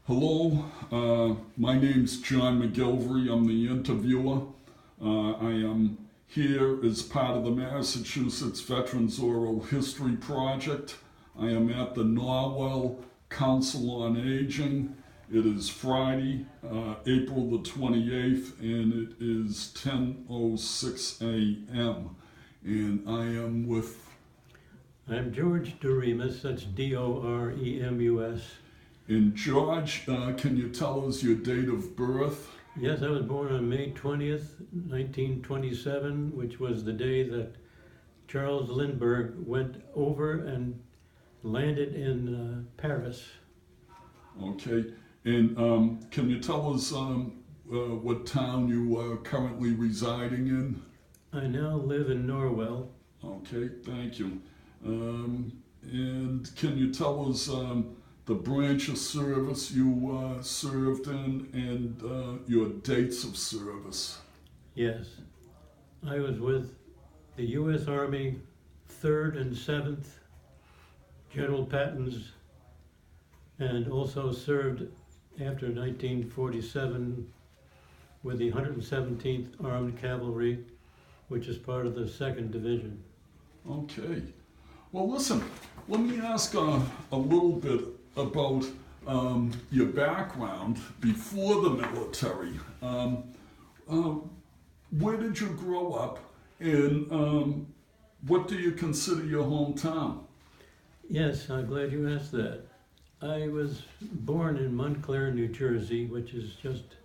Hello, my name's John McGilvery. I'm the interviewer. I am here as part of the Massachusetts Veterans Oral History Project. I am at the Norwell Council on Aging. It is Friday, April the 28th, and it is 10:06 a.m. And I am with... I'm George Doremus, that's D-O-R-E-M-U-S. And George, can you tell us your date of birth? Yes, I was born on May 20th, 1927, which was the day that Charles Lindbergh went over and landed in Paris. Okay, and can you tell us what town you are currently residing in? I now live in Norwell. Okay, thank you. And can you tell us the branch of service you served in and your dates of service? Yes, I was with the U.S. Army 3rd and 7th General Pattons, and also served after 1947 with the 117th Armed Cavalry, which is part of the 2nd Division. Okay. Well, listen, let me ask a little bit about your background before the military. Where did you grow up, and what do you consider your hometown? Yes, I'm glad you asked that. I was born in Montclair, New Jersey, which is just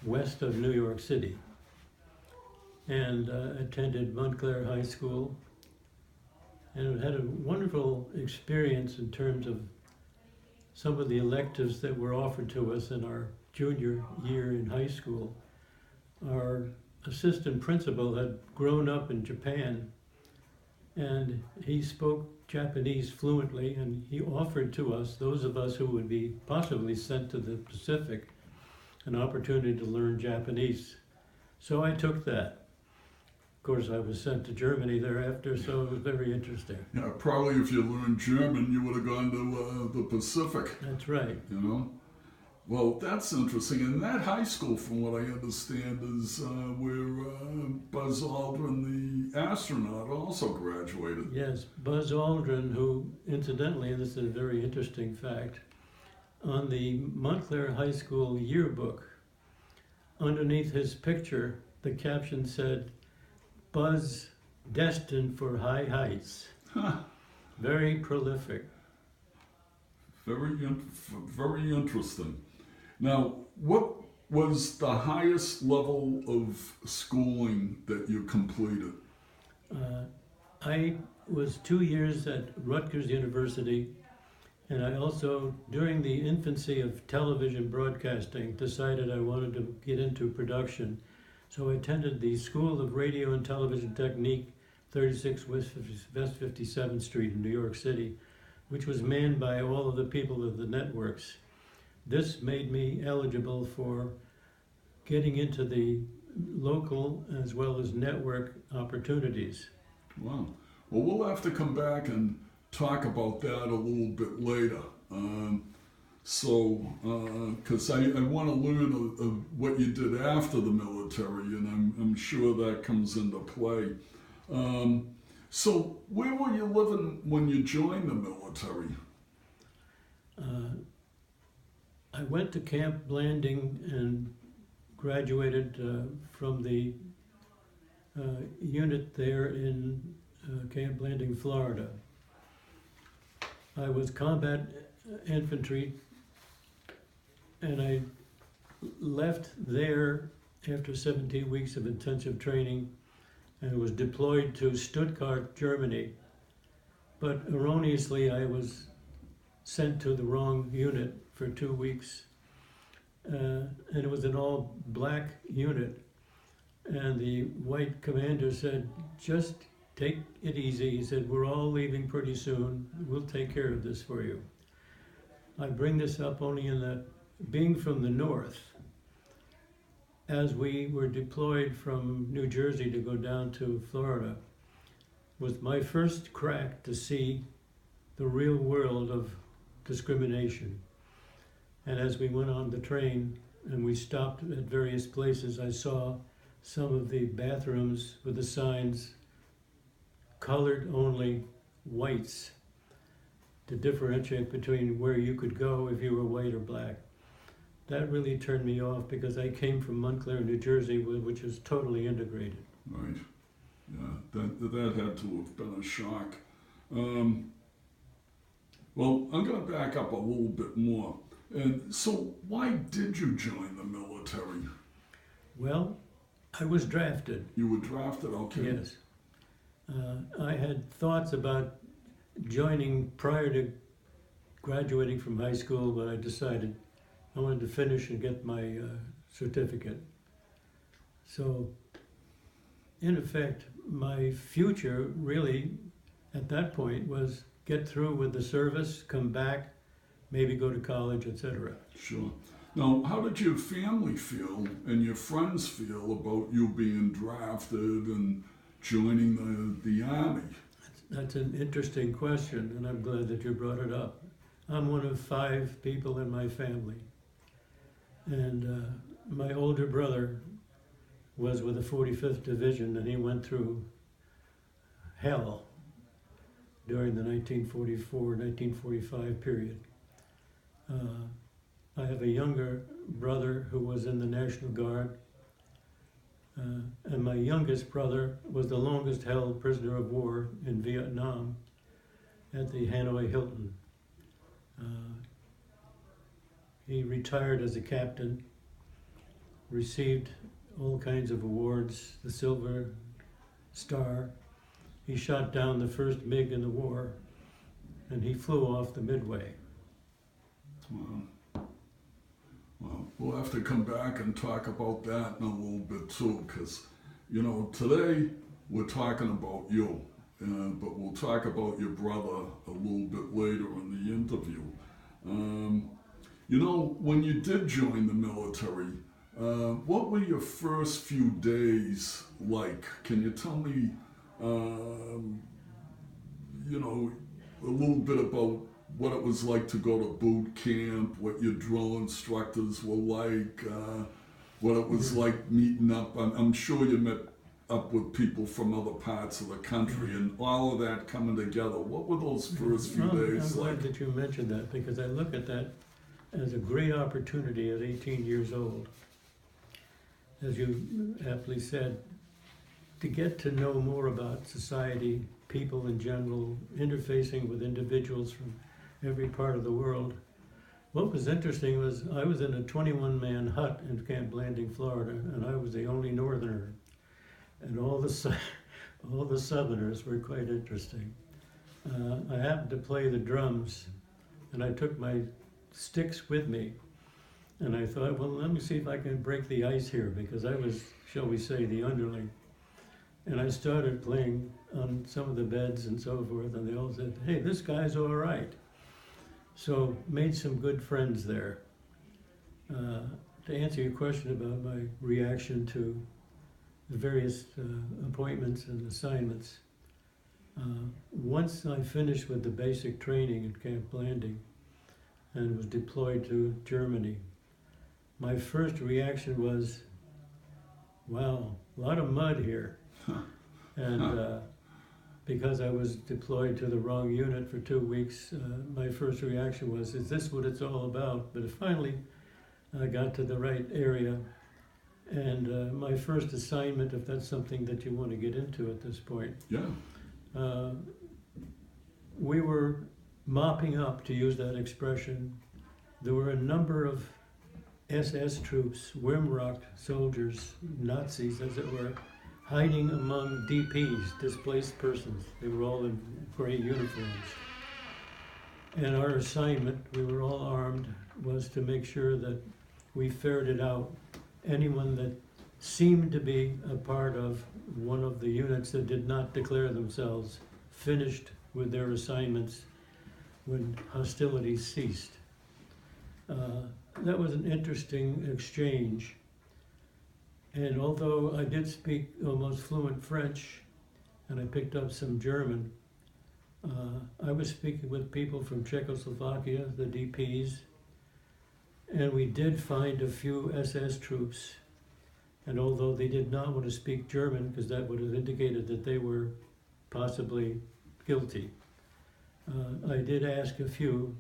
west of New York City, and attended Montclair High School, and had a wonderful experience in terms of some of the electives that were offered to us in our junior year in high school. Our assistant principal had grown up in Japan, and he spoke Japanese fluently, and he offered to us, those of us who would be possibly sent to the Pacific, an opportunity to learn Japanese. So I took that. Of course, I was sent to Germany thereafter, so it was very interesting. Yeah, probably if you learned German, you would have gone to the Pacific. That's right. You know? Well, that's interesting. And that high school, from what I understand, is where Buzz Aldrin, the astronaut, also graduated. Yes, Buzz Aldrin, who incidentally, and this is a very interesting fact, on the Montclair High School yearbook, underneath his picture, the caption said, "Buzz destined for high heights." Huh. Very prolific. Very interesting. Now, what was the highest level of schooling that you completed? I was 2 years at Rutgers University, and I also, during the infancy of television broadcasting, decided I wanted to get into production. So I attended the School of Radio and Television Technique, 36 West 57th Street in New York City, which was manned by all of the people of the networks. This made me eligible for getting into the local as well as network opportunities. Wow. Well, we'll have to come back and talk about that a little bit later. Because I want to learn what you did after the military, and I'm sure that comes into play. So where were you living when you joined the military? I went to Camp Blanding and graduated from the unit there in Camp Blanding, Florida. I was combat infantry, and I left there after 17 weeks of intensive training and was deployed to Stuttgart, Germany. But erroneously, I was sent to the wrong unit for 2 weeks. And it was an all-black unit. And the white commander said, "Just take it easy." He said, "We're all leaving pretty soon. We'll take care of this for you." I bring this up only in that, being from the north, as we were deployed from New Jersey to go down to Florida, was my first crack to see the real world of discrimination. And as we went on the train and we stopped at various places, I saw some of the bathrooms with the signs colored only whites to differentiate between where you could go if you were white or black. That really turned me off because I came from Montclair, New Jersey, which is totally integrated. Right. Yeah, that had to have been a shock. Well, I'm going to back up a little bit more. And so, why did you join the military? Well, I was drafted. You were drafted, okay. Yes. I had thoughts about joining prior to graduating from high school, but I decided I wanted to finish and get my certificate. So, in effect, my future really, at that point, was get through with the service, come back, maybe go to college, etc. Sure. Now, how did your family feel and your friends feel about you being drafted and joining the Army? That's an interesting question, and I'm glad that you brought it up. I'm one of 5 people in my family, and my older brother was with the 45th Division, and he went through hell during the 1944-1945 period. I have a younger brother who was in the National Guard, and my youngest brother was the longest held prisoner of war in Vietnam at the Hanoi Hilton. He retired as a captain, received all kinds of awards, the Silver Star. He shot down the first MiG in the war, and he flew off the Midway. Wow. Well, we'll have to come back and talk about that in a little bit too, because, you know, today we're talking about you, but we'll talk about your brother a little bit later in the interview. You know, when you did join the military, what were your first few days like? Can you tell me, you know, a little bit about what it was like to go to boot camp, what your drill instructors were like, what it was like meeting up? I'm sure you met up with people from other parts of the country and all of that coming together. What were those first few days I'm like? glad that you mentioned that, because I look at that as a great opportunity at 18 years old, as you aptly said, to get to know more about society, people in general, interfacing with individuals from every part of the world. What was interesting was I was in a 21-man hut in Camp Blanding, Florida, and I was the only northerner. And all the southerners were quite interesting. I happened to play the drums, and I took my sticks with me. And I thought, well, let me see if I can break the ice here, because I was, shall we say, the underling. And I started playing on some of the beds and so forth, and they all said, hey, this guy's all right. So made some good friends there. To answer your question about my reaction to the various appointments and assignments, once I finished with the basic training at Camp Blanding and was deployed to Germany, my first reaction was, wow, a lot of mud here. And because I was deployed to the wrong unit for 2 weeks, my first reaction was, is this what it's all about? But finally, I got to the right area. And my first assignment, if that's something that you want to get into at this point, Yeah. We were mopping up, to use that expression. There were a number of SS troops, Wehrmacht soldiers, Nazis as it were, hiding among DPs, displaced persons. They were all in gray uniforms. And our assignment, we were all armed, was to make sure that we ferreted out anyone that seemed to be a part of one of the units that did not declare themselves finished with their assignments when hostilities ceased. That was an interesting exchange. And although I did speak almost fluent French, and I picked up some German, I was speaking with people from Czechoslovakia, the DPs, And we did find a few SS troops, and although they did not want to speak German, because that would have indicated that they were possibly guilty, I did ask a few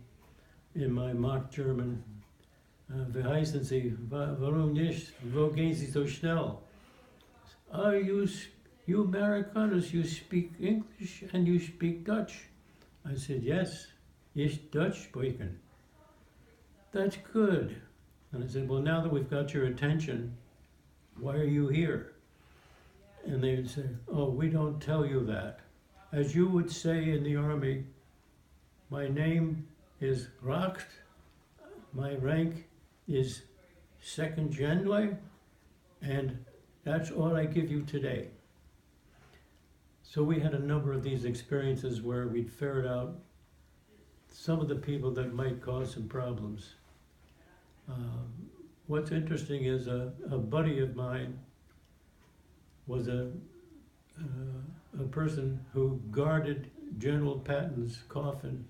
in my mock German, wie heißen Sie, warum nicht, wo gehen Sie so schnell? You Americans, you speak English and you speak Dutch. I said, yes, ich Dutch sprechen. That's good. And I said, well, now that we've got your attention, why are you here? And they would say, oh, we don't tell you that. As you would say in the army, my name is Racht, my rank is second general, and that's all I give you today. So we had a number of these experiences where we'd ferret out some of the people that might cause some problems. What's interesting is a buddy of mine was a person who guarded General Patton's coffin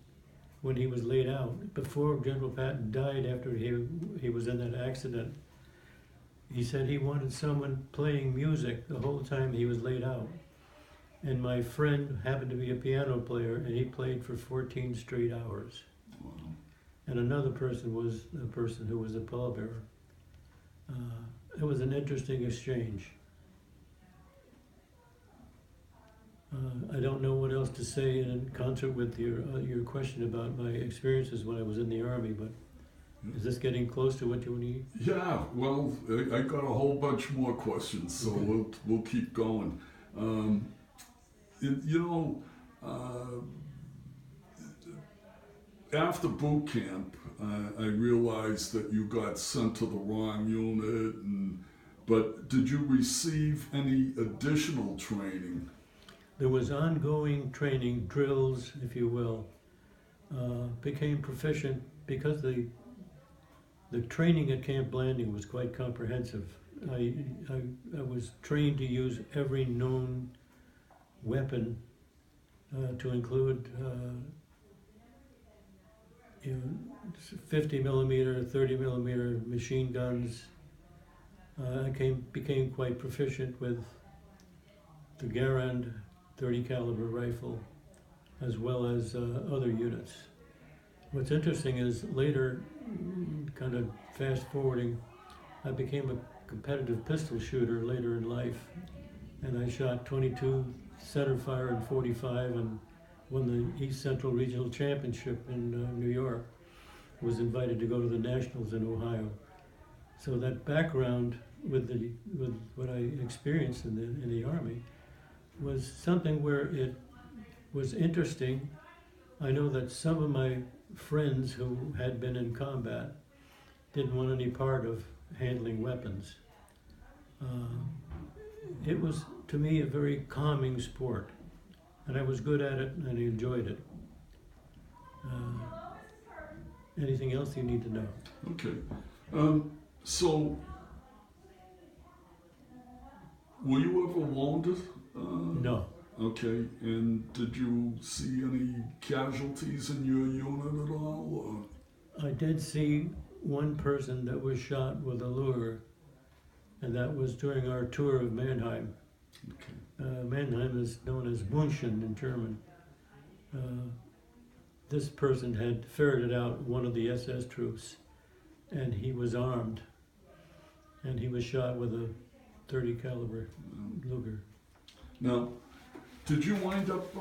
when he was laid out. Before General Patton died, after he was in that accident, he said he wanted someone playing music the whole time he was laid out. And my friend happened to be a piano player, and he played for 14 straight hours. Wow. And another person was a person who was a pallbearer. It was an interesting exchange. I don't know what else to say in concert with your question about my experiences when I was in the Army, but is this getting close to what you need? Yeah, well, I got a whole bunch more questions, so Okay. we'll keep going. After boot camp, I realized that you got sent to the wrong unit, but did you receive any additional training? There was ongoing training, drills, if you will. Became proficient because the training at Camp Blanding was quite comprehensive. I was trained to use every known weapon, to include 50 millimeter, 30 millimeter machine guns. I became quite proficient with the Garand 30 caliber rifle, as well as other units. What's interesting is later, kind of fast forwarding, I became a competitive pistol shooter later in life, and I shot 22 center fire and 45 and won the East Central Regional Championship in New York. Was invited to go to the Nationals in Ohio. So that background with what I experienced in the Army was something where it was interesting. I know that some of my friends who had been in combat didn't want any part of handling weapons. It was, to me, a very calming sport, and I was good at it and I enjoyed it. Anything else you need to know? Okay. So, were you ever wounded? No. Okay. And did you see any casualties in your unit at all? I did see one person that was shot with a lure, and that was during our tour of Mannheim. Okay. Mannheim is known as München in German. This person had ferreted out one of the SS troops, and he was armed, and he was shot with a 30 caliber Luger. Now, did you wind up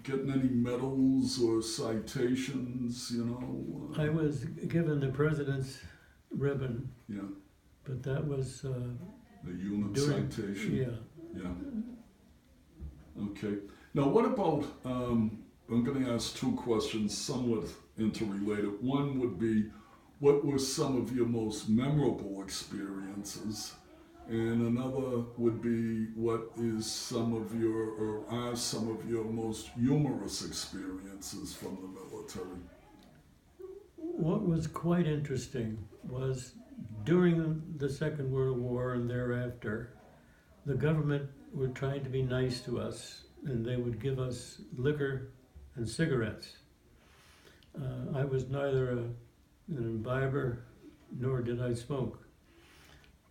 getting any medals or citations? I was given the President's ribbon, Yeah, but that was the unit during, citation. yeah. Yeah. Okay. Now, what about, I'm going to ask two questions somewhat interrelated. One would be, what were some of your most memorable experiences? And another would be, what is some of your, or are some of your most humorous experiences from the military? What was quite interesting was during the Second World War and thereafter, the government were trying to be nice to us, and they would give us liquor and cigarettes. I was neither an imbiber nor did I smoke.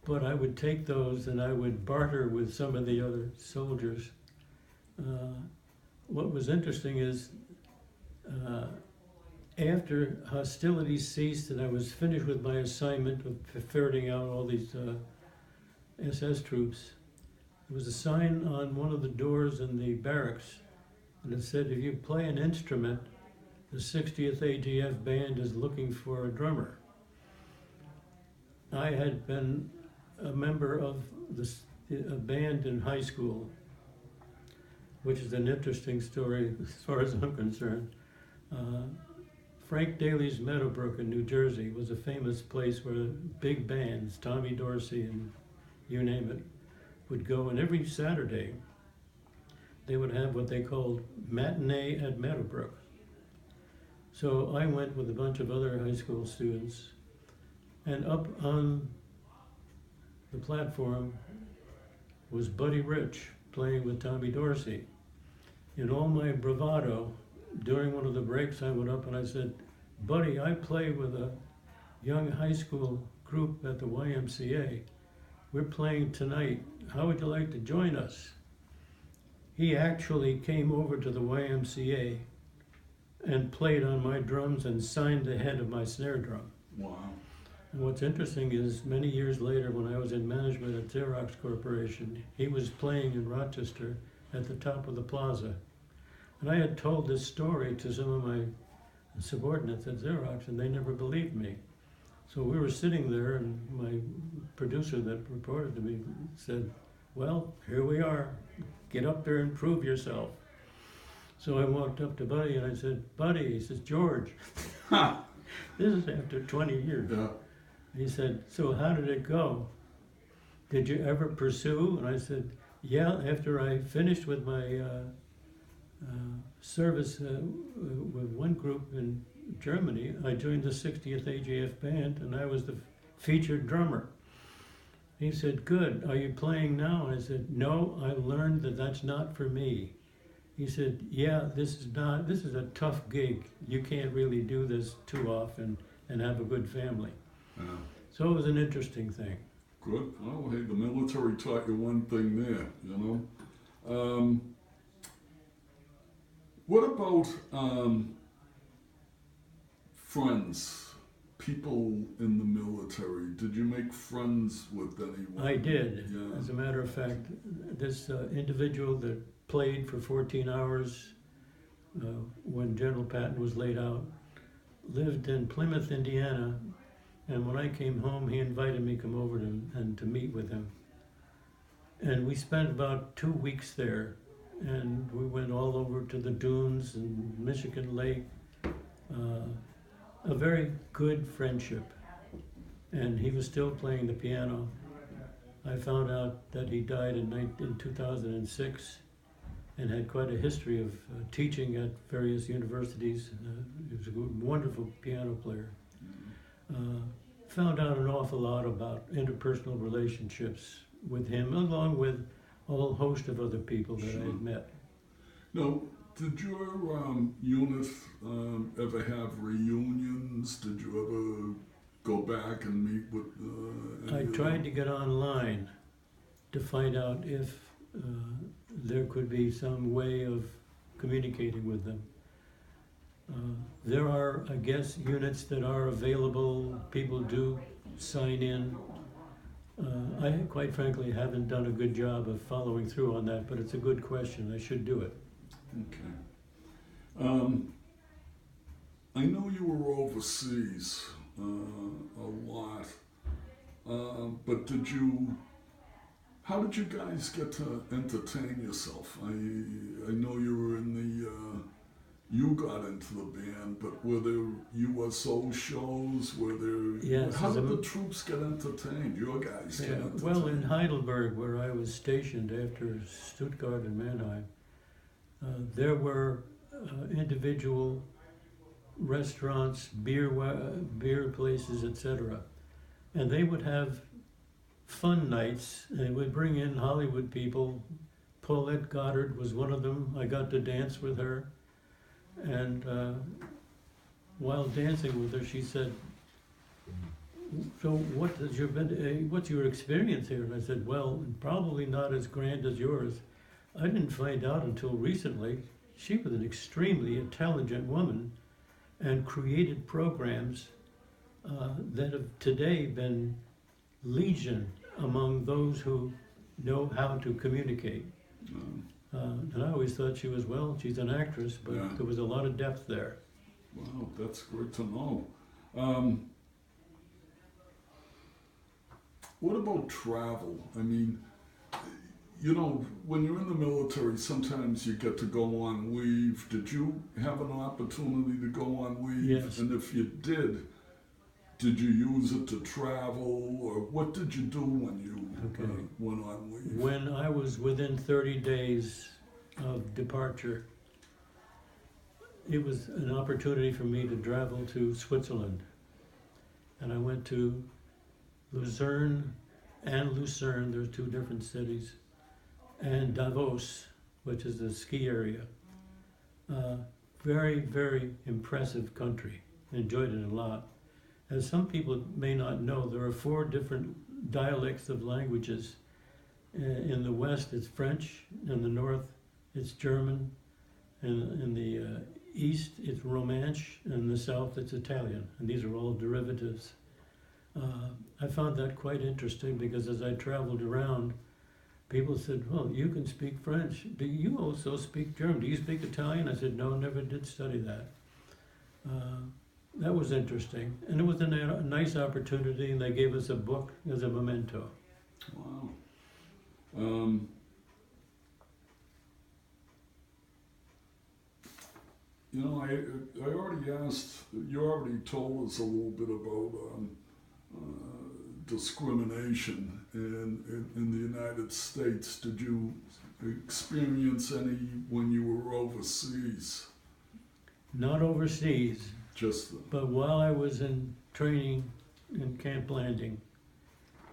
But I would take those and I would barter with some of the other soldiers. What was interesting is after hostilities ceased and I was finished with my assignment of ferreting out all these SS troops, there was a sign on one of the doors in the barracks, and it said, if you play an instrument, the 60th AGF band is looking for a drummer. I had been a member of a band in high school, which is an interesting story as far as I'm concerned. Frank Daly's Meadowbrook in New Jersey was a famous place where big bands, Tommy Dorsey and you name it, would go, and every Saturday they would have what they called matinee at Meadowbrook. So I went with a bunch of other high school students, and up on the platform was Buddy Rich playing with Tommy Dorsey. In all my bravado, during one of the breaks I went up and I said, Buddy, I play with a young high school group at the YMCA. We're playing tonight. How would you like to join us? He actually came over to the YMCA and played on my drums and signed the head of my snare drum. Wow. And what's interesting is many years later when I was in management at Xerox Corporation, he was playing in Rochester at the top of the plaza. And I had told this story to some of my subordinates at Xerox and they never believed me. So we were sitting there and my producer that reported to me said, well, here we are. Get up there and prove yourself. So I walked up to Buddy and I said, Buddy, he says, George. This is after 20 years. Yeah. He said, so how did it go? Did you ever pursue? And I said, yeah, after I finished with my service with one group in Germany, I joined the 60th AGF band and I was the featured drummer. He said, good, are you playing now? And I said, no, I learned that that's not for me. He said, yeah, this is a tough gig. You can't really do this too often and have a good family. Yeah. So it was an interesting thing. Good. Well, hey, the military taught you one thing there, you know. What about friends, people in the military? Did you make friends with anyone? I did. Yeah. As a matter of fact, this individual that played for 14 hours when General Patton was laid out lived in Plymouth, Indiana, and when I came home, he invited me to come over to meet with him. And we spent about 2 weeks there, and we went all over to the dunes and Michigan Lake. A very good friendship. And he was still playing the piano. I found out that he died in 2006 and had quite a history of teaching at various universities. He was a wonderful piano player. Found out an awful lot about interpersonal relationships with him, along with a whole host of other people that I had met. Now, did your unit ever have reunions? Did you ever go back and meet with I tried to get online to find out if there could be some way of communicating with them. There are, I guess, units that are available. People do sign in. I, quite frankly, haven't done a good job of following through on that, but it's a good question. I should do it. Okay. I know you were overseas a lot, but how did you guys get to entertain yourself? I know you were in the, you got into the band, but were there USO shows? Were there, yes, how did the troops get entertained? Your guys get entertained? Well, in Heidelberg, where I was stationed after Stuttgart and Mannheim, there were individual restaurants, beer places, etc. And they would have fun nights, and they would bring in Hollywood people. Paulette Goddard was one of them. I got to dance with her. And while dancing with her, she said, "So what's your experience here?" And I said, "Well, probably not as grand as yours. I didn't find out until recently. She was an extremely intelligent woman and created programs that have today been legion among those who know how to communicate." And I always thought she's an actress, but Yeah. there was a lot of depth there. Wow, that's great to know. What about travel? I mean, you know, when you're in the military, sometimes you get to go on leave. Did you have an opportunity to go on leave? Yes. And if you did you use it to travel, or what did you do when you went on leave? When I was within 30 days of departure, it was an opportunity for me to travel to Switzerland. And I went to Lucerne, there's two different cities, and Davos, which is a ski area. Very, very impressive country. Enjoyed it a lot. As some people may not know, there are 4 different dialects of languages. In the West, it's French. In the North, it's German. In the East, it's Romansh. In the South, it's Italian. And these are all derivatives. I found that quite interesting because as I traveled around, people said, "Well, you can speak French. Do you also speak German? Do you speak Italian?" I said, "No, never did study that." That was interesting. And it was a nice opportunity, and they gave us a book as a memento. Wow. You know, I already asked, you already told us a little bit about discrimination in the United States. Did you experience any when you were overseas? Not overseas, Just but while I was in training in Camp Landing,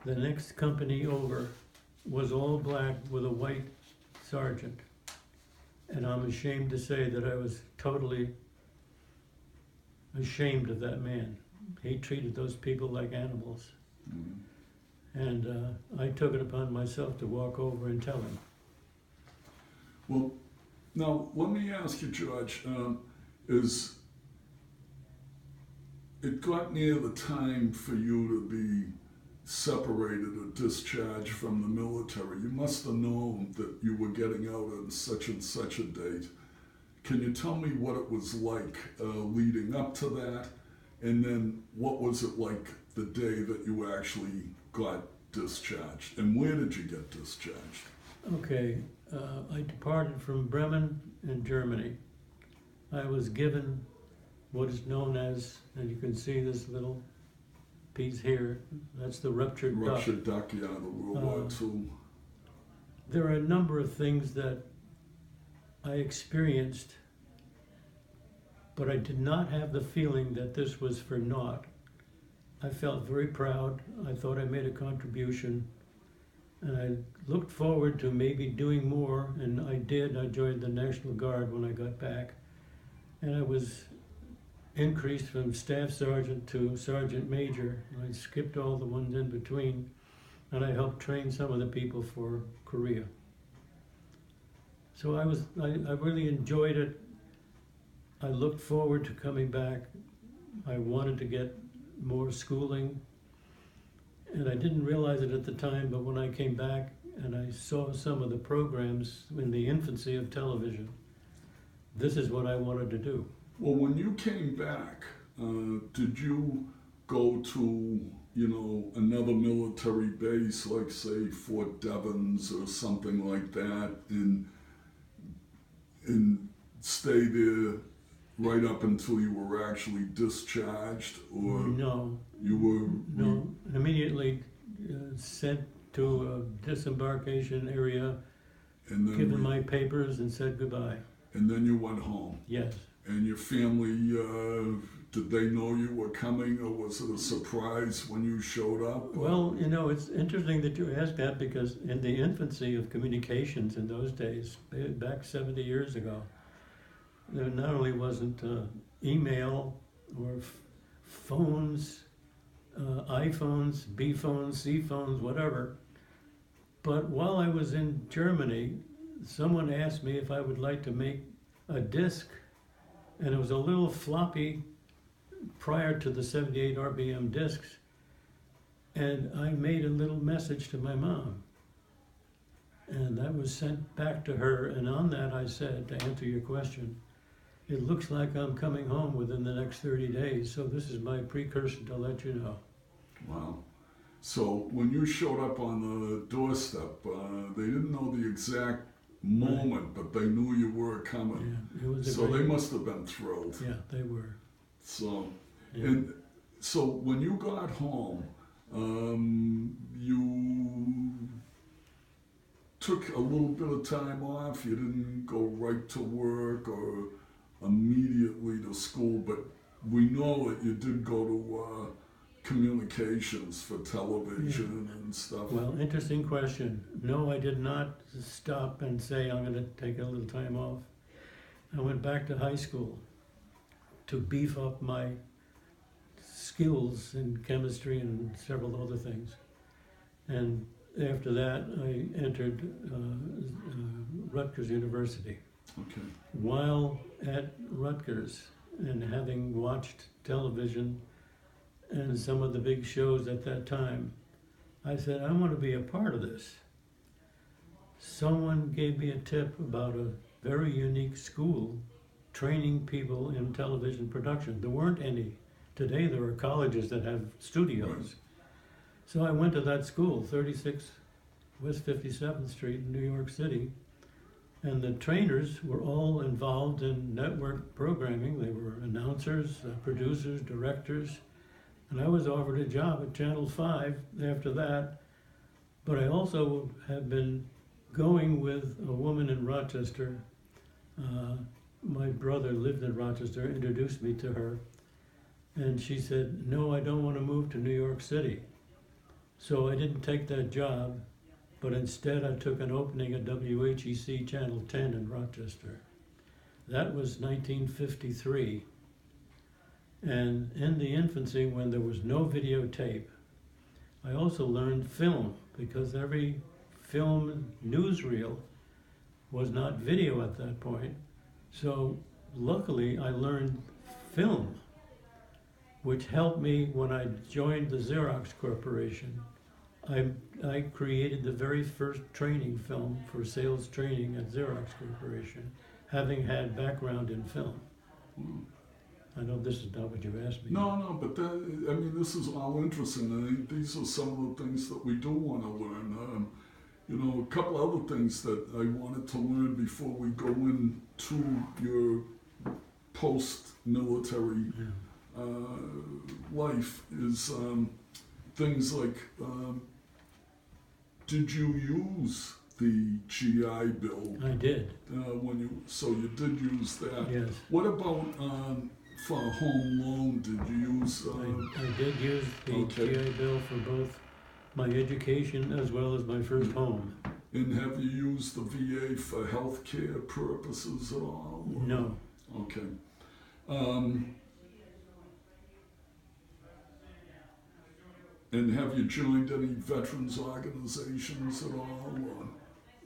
the next company over was all black with a white sergeant. And I'm ashamed to say that I was totally ashamed of that man. He treated those people like animals. And I took it upon myself to walk over and tell him. Well, now let me ask you, George, it got near the time for you to be separated or discharged from the military. You must have known that you were getting out on such and such a date. Can you tell me what it was like leading up to that? And then what was it like the day that you actually got discharged? And where did you get discharged? Okay, I departed from Bremen in Germany. I was given what is known as, and you can see this little piece here, that's the ruptured duct. Ruptured duct, yeah, the World War II. There are a number of things that I experienced, but I did not have the feeling that this was for naught. I felt very proud. I thought I made a contribution, and I looked forward to maybe doing more, and I did. I joined the National Guard when I got back, and I was increased from staff sergeant to sergeant major. I skipped all the ones in between, and I helped train some of the people for Korea. So I really enjoyed it. I looked forward to coming back. I wanted to get more schooling, and I didn't realize it at the time, but when I came back and I saw some of the programs in the infancy of television, this is what I wanted to do. Well, when you came back, did you go to, another military base, like say Fort Devens or something like that, and stay there right up until you were actually discharged, or no, you were immediately sent to a disembarkation area, and then given my papers, and said goodbye. And then you went home. Yes. And your family, did they know you were coming, or was it a surprise when you showed up? Well, it's interesting that you ask that, because in the infancy of communications in those days, back 70 years ago, there not only wasn't email or phones, iPhones, B phones, C phones, whatever. But while I was in Germany, someone asked me if I would like to make a disc, and it was a little floppy prior to the 78 RPM discs, and I made a little message to my mom. And that was sent back to her, and on that I said, to answer your question, it looks like I'm coming home within the next 30 days, so this is my precursor to let you know. Wow. So when you showed up on the doorstep, they didn't know the exact moment, but they knew you were coming. Yeah, it was a So great, they must have been thrilled. yeah, they were. So, Yeah. and so when you got home, you took a little bit of time off. You didn't go right to work or immediately to school, but we know that you did go to communications for television and stuff. Well, interesting question. No, I did not stop and say I'm going to take a little time off. I went back to high school to beef up my skills in chemistry and several other things. And after that, I entered Rutgers University. Okay. While at Rutgers and having watched television and some of the big shows at that time, I said, I want to be a part of this. Someone gave me a tip about a very unique school training people in television production. There weren't any. Today there are colleges that have studios. Right. So I went to that school, 36 West 57th Street in New York City, and the trainers were all involved in network programming. They were announcers, producers, directors, and I was offered a job at Channel 5 after that. But I also have been going with a woman in Rochester. My brother lived in Rochester, introduced me to her, and she said, no, I don't want to move to New York City. So I didn't take that job, but instead I took an opening at WHEC Channel 10 in Rochester. That was 1953. And in the infancy, when there was no videotape, I also learned film, because every film newsreel was not video at that point. So luckily I learned film, which helped me when I joined the Xerox Corporation. I created the very first training film for sales training at Xerox Corporation, having had background in film. I know this is not what you asked me. No, but I mean, this is all interesting. I think these are some of the things that we do want to learn. You know, a couple other things that I wanted to learn before we go into your post-military life is things like, did you use the GI Bill? I did. So you did use that. Yes. What about for a home loan? Did you use? I did use the Okay. GI Bill for both my education as well as my first home. And have you used the VA for health care purposes at all? Or? No. Okay. And have you joined any veterans organizations at all? Or?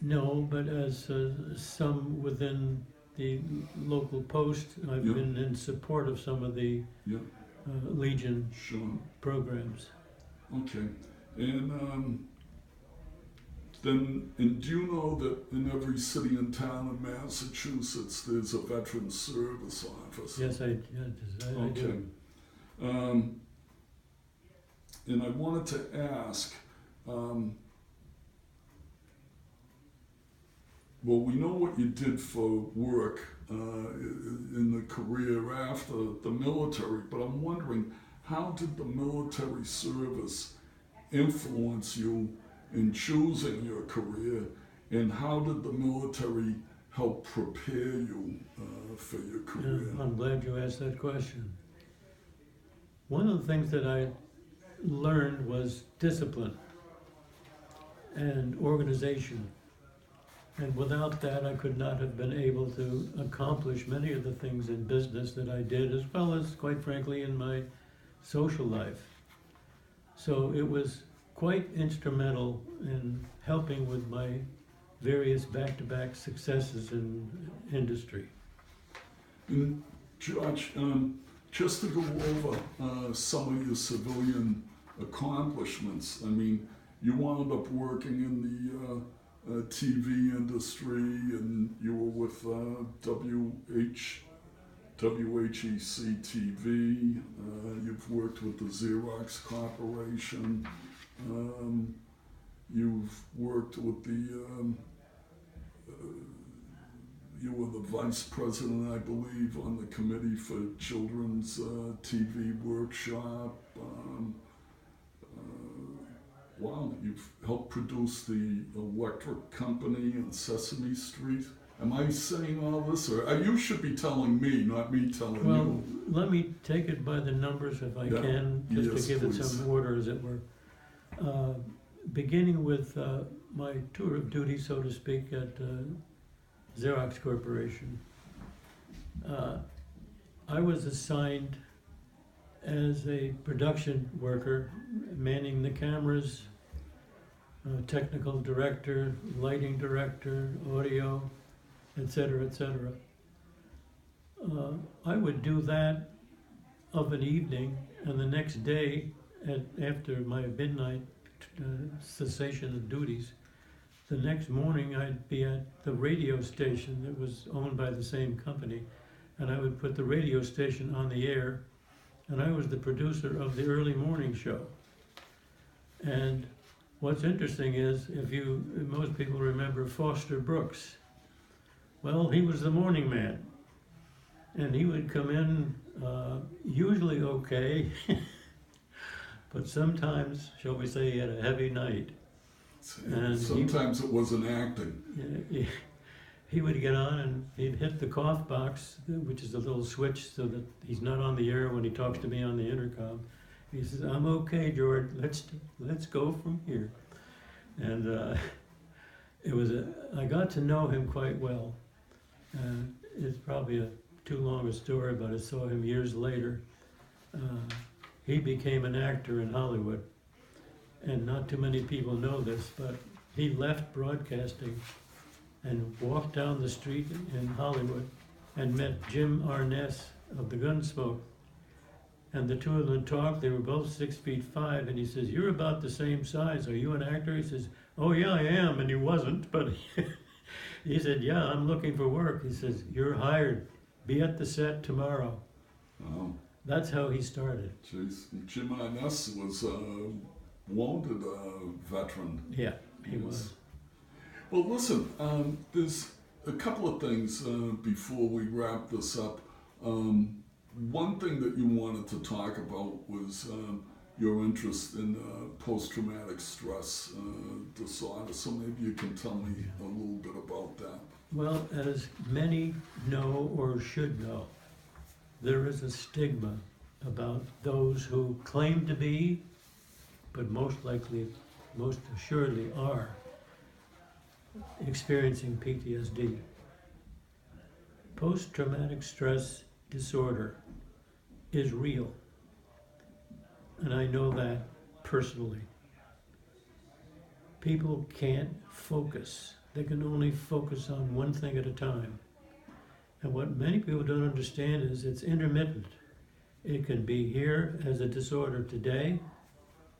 No, but as some within the local post, I've Yeah. been in support of some of the Yeah, Legion sure. programs. Okay. And and do you know that in every city and town in Massachusetts there's a veterans service office? Yes, I Okay. do. And I wanted to ask, well, we know what you did for work in the career after the military, but I'm wondering, how did the military service influence you in choosing your career, and how did the military help prepare you for your career? Yeah, I'm glad you asked that question. One of the things that I learned was discipline and organization. And without that, I could not have been able to accomplish many of the things in business that I did, as well as, quite frankly, in my social life. So it was quite instrumental in helping with my various back-to-back successes in industry. And George, just to go over some of your civilian accomplishments, I mean, you wound up working in the TV industry, and you were with WHEC TV. You've worked with the Xerox Corporation. You've worked with you were the vice president, I believe, on the committee for Children's TV Workshop. Wow, you've helped produce the electric company in Sesame Street. Am I saying all this, or you should be telling me, not me telling Well, you? let me take it by the numbers if I can, just Yes, to give please. it some order, as it were. Beginning with my tour of duty, so to speak, at Xerox Corporation. I was assigned as a production worker, manning the cameras, technical director, lighting director, audio, etc., etc. I would do that of an evening, and the next day, after my midnight cessation of duties, the next morning I'd be at the radio station that was owned by the same company, and I would put the radio station on the air, and I was the producer of the early morning show. And what's interesting is, most people remember Foster Brooks. Well, he was the morning man, and he would come in usually okay, but sometimes, shall we say, he had a heavy night. And sometimes it wasn't acting. He would get on and he'd hit the cough box, which is a little switch so that he's not on the air when he talks to me on the intercom. He says, "I'm okay, George. Let's go from here." And I got to know him quite well. It's probably too long a story, but I saw him years later. He became an actor in Hollywood. And not too many people know this, but he left broadcasting and walked down the street in Hollywood and met Jim Arness of the Gunsmoke. And the two of them talked. They were both 6'5", and he says, "You're about the same size. Are you an actor?" He says, "Oh yeah, I am," and he wasn't, but he said, "Yeah, I'm looking for work." He says, "You're hired. Be at the set tomorrow." Oh, That's how he started. jeez. Jim Arness was wounded veteran. Yeah, he was. Well, listen, there's a couple of things before we wrap this up. One thing that you wanted to talk about was your interest in post-traumatic stress disorder. So maybe you can tell me a little bit about that. Well, as many know or should know, there is a stigma about those who claim to be, but most assuredly are, experiencing PTSD. Post-traumatic stress disorder is real, and I know that personally. People can't focus. They can only focus on one thing at a time. And what many people don't understand is it's intermittent. It can be here as a disorder today,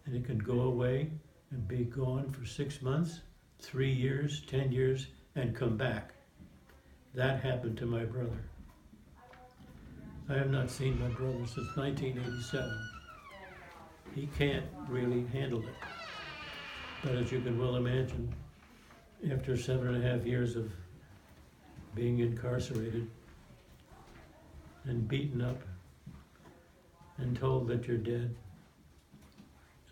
and it can go away and be gone for 6 months, 3 years, 10 years, and come back. That happened to my brother. I have not seen my brother since 1987. He can't really handle it. But as you can well imagine, after 7.5 years of being incarcerated and beaten up and told that you're dead,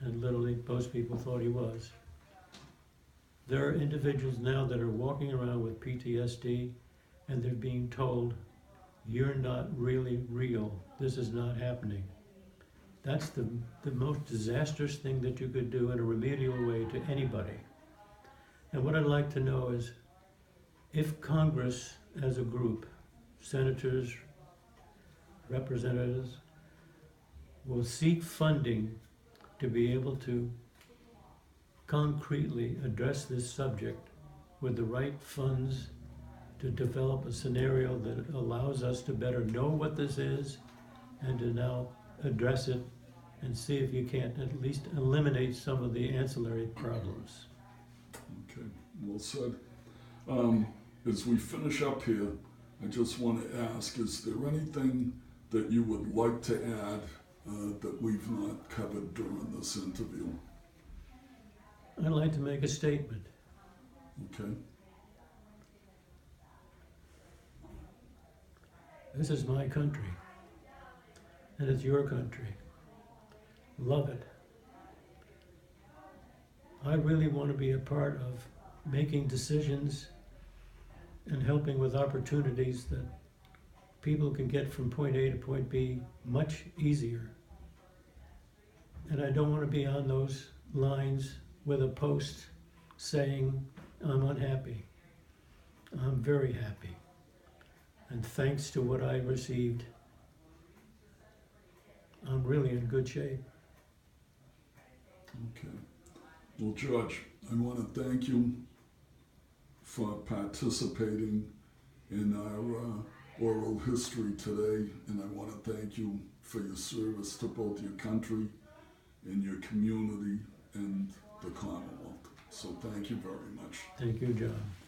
and literally most people thought he was. There are individuals now that are walking around with PTSD and they're being told, "You're not really real. This is not happening." That's the most disastrous thing that you could do in a remedial way to anybody. And what I'd like to know is, if Congress as a group, senators, representatives, will seek funding to be able to concretely address this subject with the right funds to develop a scenario that allows us to better know what this is and to now address it and see if you can't at least eliminate some of the ancillary problems. Okay, well said. As we finish up here, I just want to ask, is there anything that you would like to add that we've not covered during this interview? I'd like to make a statement. Okay, This is my country, and it's your country. Love it. I really want to be a part of making decisions and helping with opportunities that people can get from point A to point B much easier. And I don't want to be on those lines with a post saying, I'm unhappy. I'm very happy. And thanks to what I received, I'm really in good shape. okay. Well, Judge, I want to thank you for participating in our oral history today, and I want to thank you for your service to both your country and your community and the Commonwealth. So thank you very much. Thank you, John.